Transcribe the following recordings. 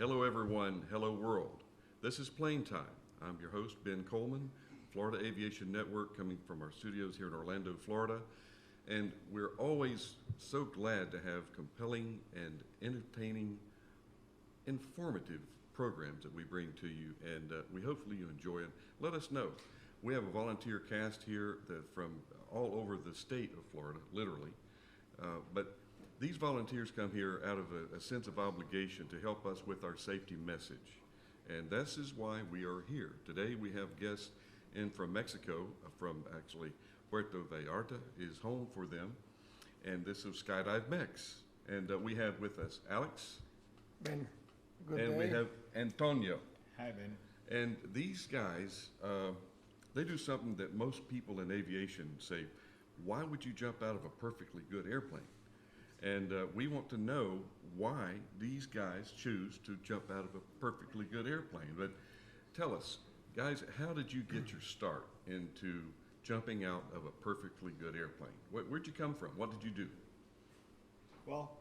Hello, everyone. Hello, world. This is Plane Time. I'm your host, Ben Coleman, Florida Aviation Network, coming from our studios here in Orlando, Florida. And we're always so glad to have compelling and entertaining, informative programs that we bring to you, and we hopefully you enjoy it. Let us know. We have a volunteer cast here from all over the state of Florida, literally. But these volunteers come here out of a sense of obligation to help us with our safety message. And this is why we are here. Today we have guests in from Mexico, from actually Puerto Vallarta is home for them. And this is SkyDiveMex. And we have with us Alex. Ben, good and day. We have Antonio. Hi, Ben. And these guys, they do something that most people in aviation say, why would you jump out of a perfectly good airplane? And we want to know why these guys choose to jump out of a perfectly good airplane. But tell us, guys, how did you get your start into jumping out of a perfectly good airplane? Where'd you come from? What did you do? Well,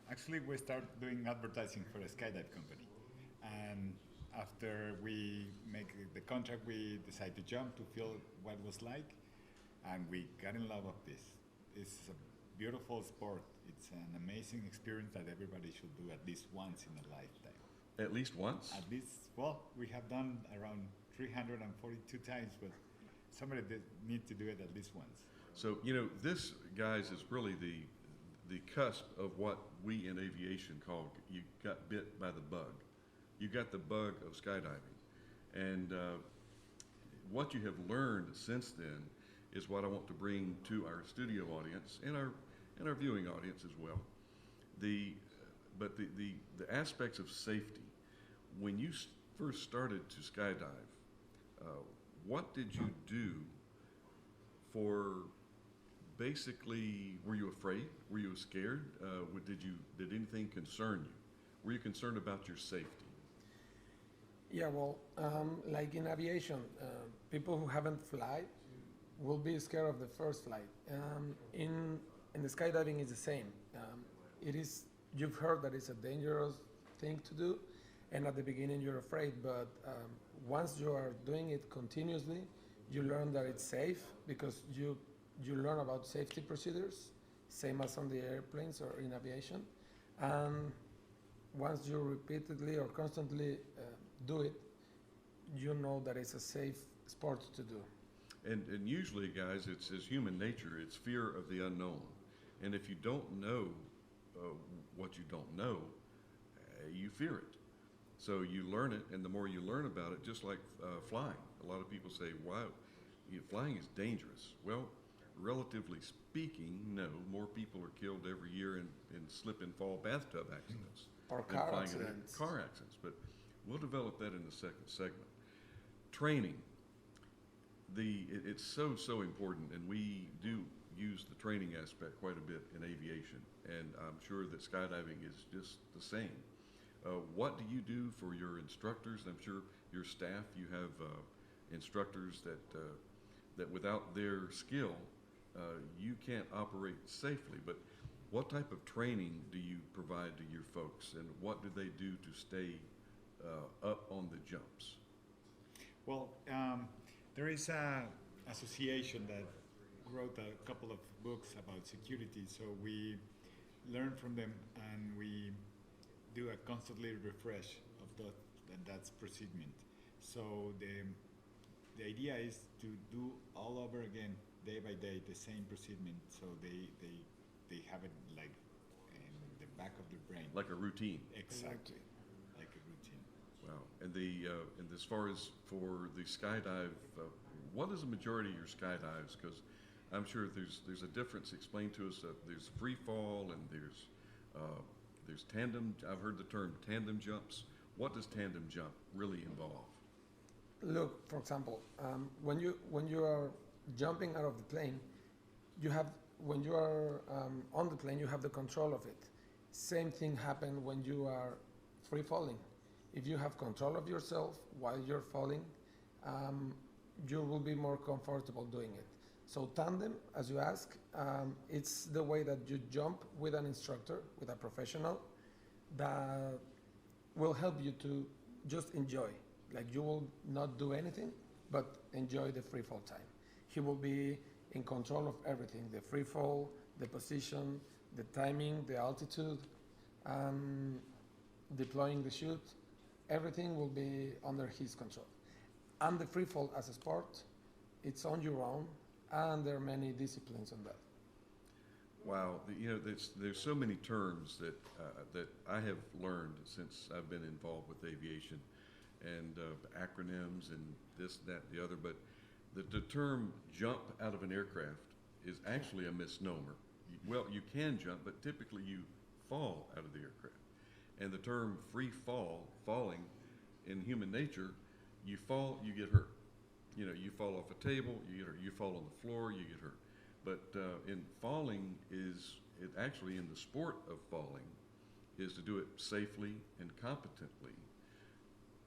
actually, we started doing advertising for a skydive company. And after we make the contract, we decided to jump to feel what it was like. And we got in love with this. It's a beautiful sport. It's an amazing experience that everybody should do at least once in a lifetime. At least once? At least, well, we have done around 342 times, but somebody needs to do it at least once. So, this, guys, is really the cusp of what we in aviation call you got bit by the bug. You got the bug of skydiving. And what you have learned since then is what I want to bring to our studio audience and our viewing audience as well. The aspects of safety. When you first started to skydive, what did you do for basically, were you afraid? Were you scared? Did anything concern you? Were you concerned about your safety? Yeah, well, like in aviation, people who haven't flied will be scared of the first flight. In the skydiving, it's the same. You've heard that it's a dangerous thing to do, and at the beginning you're afraid, but once you are doing it continuously, you learn that it's safe because you learn about safety procedures, same as on the airplanes or in aviation. And once you repeatedly or constantly do it, you know that it's a safe sport to do. And usually, guys, it's human nature. It's fear of the unknown. And if you don't know what you don't know, you fear it. So you learn it, and the more you learn about it, just like flying. A lot of people say, wow, flying is dangerous. Well, relatively speaking, no. More people are killed every year in slip and fall bathtub accidents. Or car accidents. Car accidents. But we'll develop that in the second segment. Training. It's so important, and we do use the training aspect quite a bit in aviation, and I'm sure that skydiving is just the same. What do you do for your instructors? I'm sure your staff, you have instructors that without their skill, you can't operate safely. But what type of training do you provide to your folks, and what do they do to stay up on the jumps? Well, there is an association that wrote a couple of books about security, so we learn from them and we do a constantly refresh of that's procedure. So the idea is to do all over again, day by day, the same procedure, so they have it like in the back of their brain. Like a routine. Exactly, like a routine. Wow. And as far as for the skydive, what is the majority of your skydives? Because I'm sure there's a difference. Explain to us. There's free fall and there's tandem. I've heard the term tandem jumps. What does tandem jump really involve? Look, for example, when you are jumping out of the plane, when you are on the plane, you have the control of it. Same thing happens when you are free falling. If you have control of yourself while you're falling, you will be more comfortable doing it. So tandem, as you ask, it's the way that you jump with an instructor, with a professional, that will help you to just enjoy. Like you will not do anything, but enjoy the free fall time. He will be in control of everything: the free fall, the position, the timing, the altitude, deploying the chute. Everything will be under his control. And the free fall as a sport, it's on your own, and there are many disciplines on that. Wow, there's so many terms that I have learned since I've been involved with aviation, and acronyms and this, that, the other. But the term "jump out of an aircraft" is actually a misnomer. Well, you can jump, but typically you fall out of the aircraft. And the term "free fall," falling, in human nature, you fall, you get hurt. You fall off a table, you get hurt. You fall on the floor, you get hurt. But in falling it actually in the sport of falling is to do it safely and competently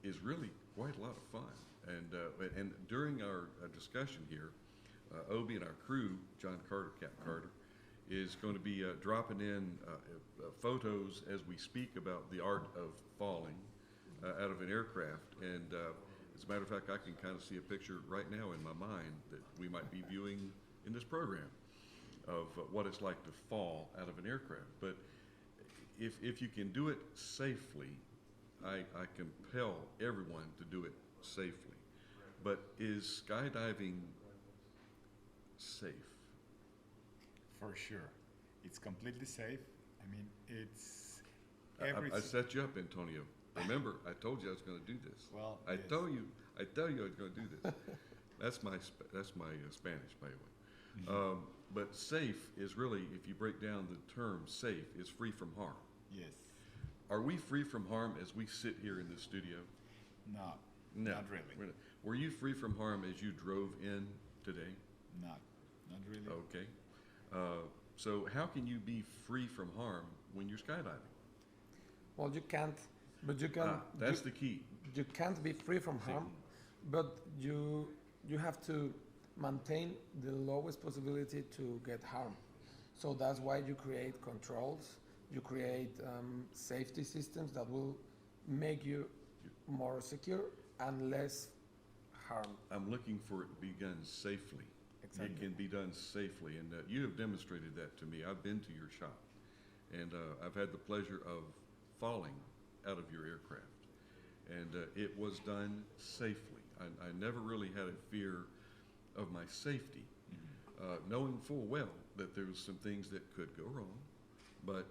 is really quite a lot of fun. And during our discussion here, Obi and our crew, John Carter, Captain Carter, is going to be dropping in photos as we speak about the art of falling out of an aircraft. And as a matter of fact, I can kind of see a picture right now in my mind that we might be viewing in this program of what it's like to fall out of an aircraft. But if you can do it safely, I compel everyone to do it safely. But is skydiving safe? For sure. It's completely safe. I mean, it's I set you up, Antonio. Remember, I told you I was going to do this. Well, I yes. tell you I was going to do this. That's my Spanish, by the way. But safe is really, if you break down the term safe, is free from harm. Yes. Are we free from harm as we sit here in this studio? No. No. Not really. We're not. Were you free from harm as you drove in today? Not really. Okay. So how can you be free from harm when you're skydiving? Well, you can't, but you can. That's the key. You can't be free from harm, but you have to maintain the lowest possibility to get harm. So that's why you create controls, you create safety systems that will make you more secure and less harm. I'm looking for it to be done safely. Exactly. It can be done safely, and you have demonstrated that to me. I've been to your shop, and I've had the pleasure of falling out of your aircraft, and it was done safely. I never really had a fear of my safety, knowing full well that there was some things that could go wrong, but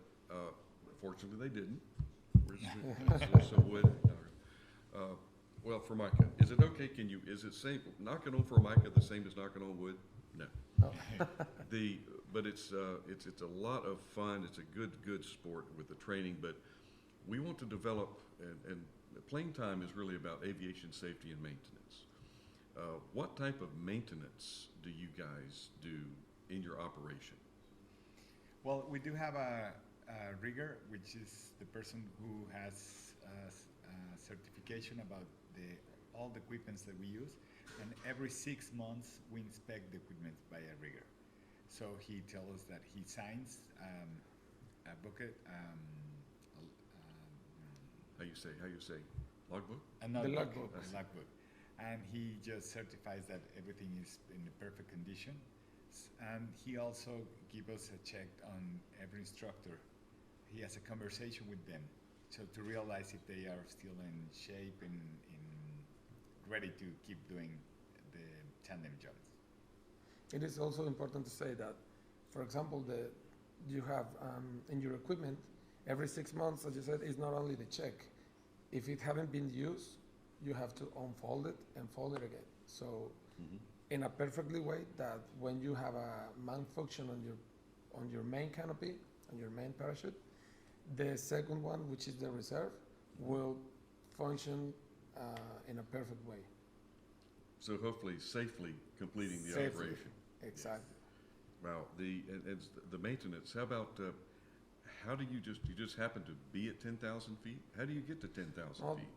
fortunately they didn't. Where's some wood? Well, Formica, is it okay? Is it safe? Knocking on Formica the same as knocking on wood? No. Oh. But it's a lot of fun. It's a good sport with the training. But we want to develop, and plane time is really about aviation safety and maintenance. What type of maintenance do you guys do in your operation? Well, we do have a rigger, which is the person who has certification about all the equipments that we use, and every 6 months we inspect the equipment by a rigger. So he tells us that he signs a bucket. How you say logbook? A logbook. logbook, and he just certifies that everything is in the perfect condition. And he also gives us a check on every instructor. He has a conversation with them, so to realize if they are still in shape and ready to keep doing the tandem jumps. It is also important to say that, for example, you have in your equipment, every 6 months, as you said, is not only the check. If it haven't been used, you have to unfold it and fold it again. So in a perfectly way that when you have a malfunction on your main canopy, on your main parachute, the second one, which is the reserve, will function in a perfect way. So hopefully safely completing the Safely. operation. Exactly. Wow. The maintenance. How about how do you just happen to be at 10,000 feet? How do you get to 10,000 Well, feet?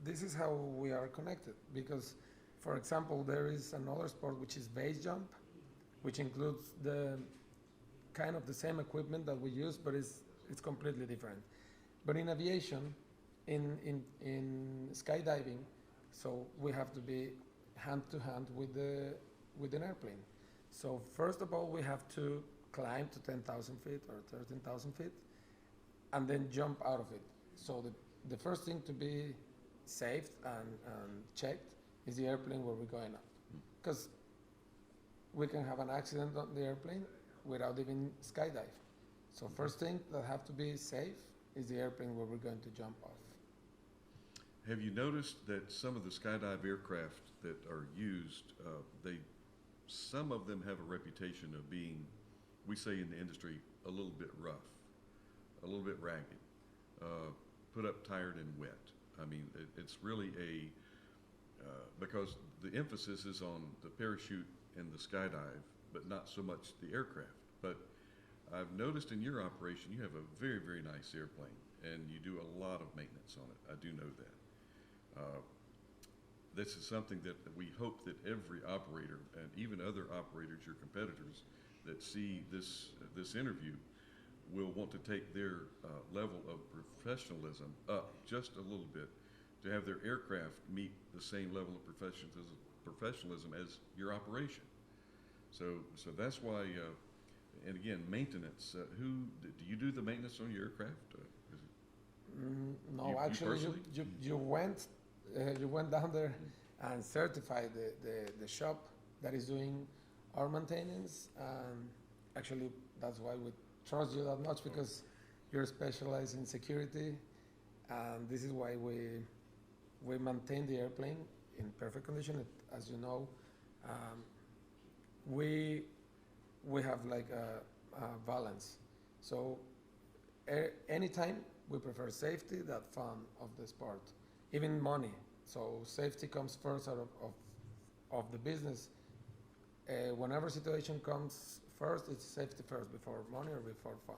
this is how we are connected, because, for example, there is another sport which is base jump, which includes the same equipment that we use, but it's completely different. But in aviation, in skydiving, so we have to be hand to hand with an airplane. So first of all, we have to climb to 10,000 feet or 13,000 feet, and then jump out of it. So the first thing to be saved and checked is the airplane where we're going up, because we can have an accident on the airplane without even skydive. So first thing that have to be safe is the airplane where we're going to jump off. Have you noticed that some of the skydive aircraft that are used, some of them have a reputation of being, we say in the industry, a little bit rough, a little bit ragged, put up tired and wet. I mean, it's really because the emphasis is on the parachute and the skydive, but not so much the aircraft. But I've noticed in your operation, you have a very, very nice airplane, and you do a lot of maintenance on it. I do know that. This is something that we hope that every operator, and even other operators, your competitors, that see this interview will want to take their level of professionalism up just a little bit to have their aircraft meet the same level of professionalism as your operation. So that's why, and again, maintenance. Do you do the maintenance on your aircraft? No, You actually, personally? you went down there and certified the shop that is doing our maintenance. Actually, that's why we trust you that much, because you're specialized in security, and this is why we maintain the airplane in perfect condition. As you know, we have like a balance. So anytime we prefer safety than fun of the sport, even money. So safety comes first out of the business. Whenever situation comes first, it's safety first before money or before fun.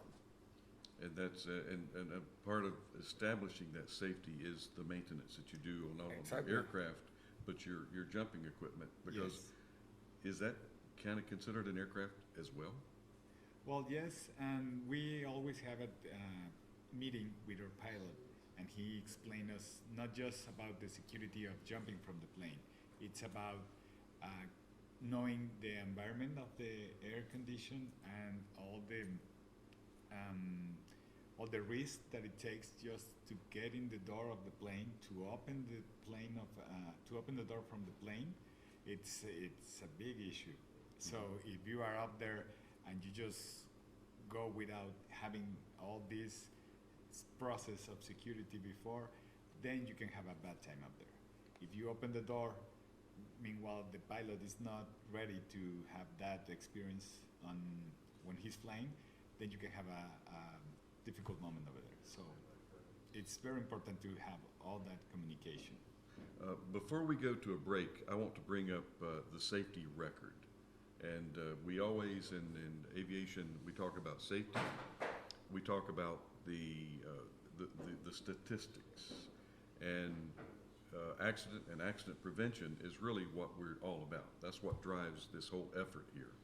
And that's and a part of establishing that safety is the maintenance that you do on not only Exactly. your aircraft, but your jumping equipment. Because is that kind of considered an aircraft as well? Well, yes, and we always have a meeting with our pilot, and he explained us not just about the security of jumping from the plane. It's about knowing the environment of the air condition and all the risks that it takes just to get in the door of the plane, to open the door from the plane. It's a big issue. So if you are up there and you just go without having all this process of security before, then you can have a bad time up there. If you open the door, meanwhile the pilot is not ready to have that experience when he's flying, then you can have a difficult moment over there. So it's very important to have all that communication. Before we go to a break, I want to bring up the safety record. And we always, in aviation, we talk about safety. We talk about the statistics. And accident prevention is really what we're all about. That's what drives this whole effort here.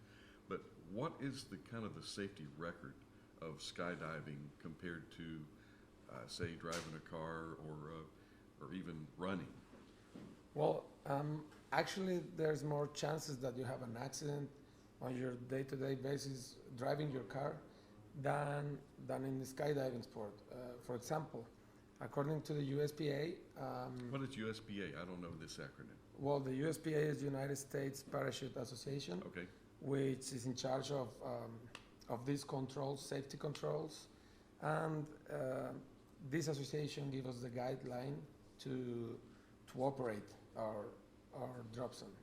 But what is the kind of the safety record of skydiving compared to, say, driving a car or even running? Well, actually, there's more chances that you have an accident on your day-to-day basis driving your car than in the skydiving sport. For example, according to the USPA. What is USPA? I don't know this acronym. Well, the USPA is United States Parachute Association, Okay. which is in charge of these controls, safety controls, and this association gives us the guideline to operate our drop zone.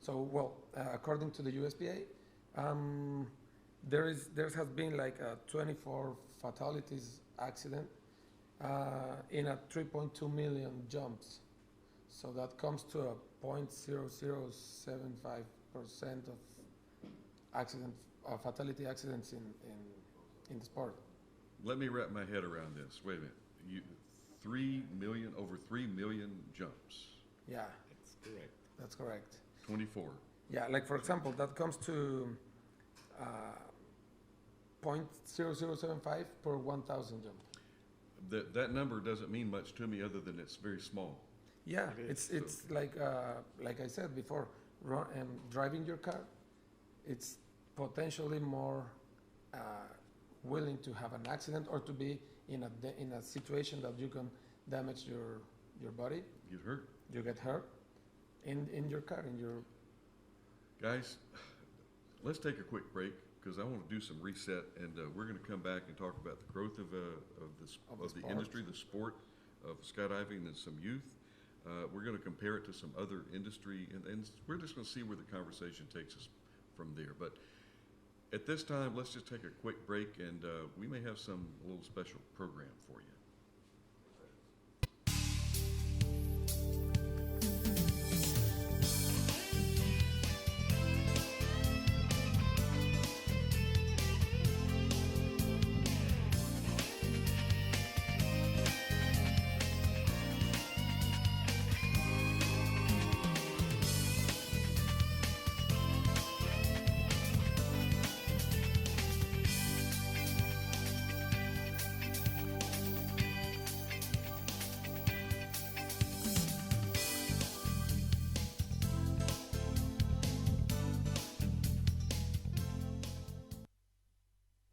So, well, according to the USPA, there has been like 24 fatalities accident in a 3.2 million jumps. So that comes to a 0.0075% of fatality accidents in the sport. Let me wrap my head around this. Wait a minute. 3 million, over 3 million jumps. Yeah, That's correct. that's correct. 24. Yeah, like for example, that comes to 0.0075 per 1,000 jump. that number doesn't mean much to me other than it's very small. Yeah, It it's like I said before, driving your car, it's potentially more willing to have an accident or to be in a situation that you can damage your body, Get hurt. you get hurt in your car, in your. Guys, let's take a quick break because I want to do some reset, and we're going to come back and talk about the growth of the sport. industry, the sport of skydiving, and some youth. We're going to compare it to some other industry, and we're just going to see where the conversation takes us from there. But at this time, let's just take a quick break, and we may have some little special program for you.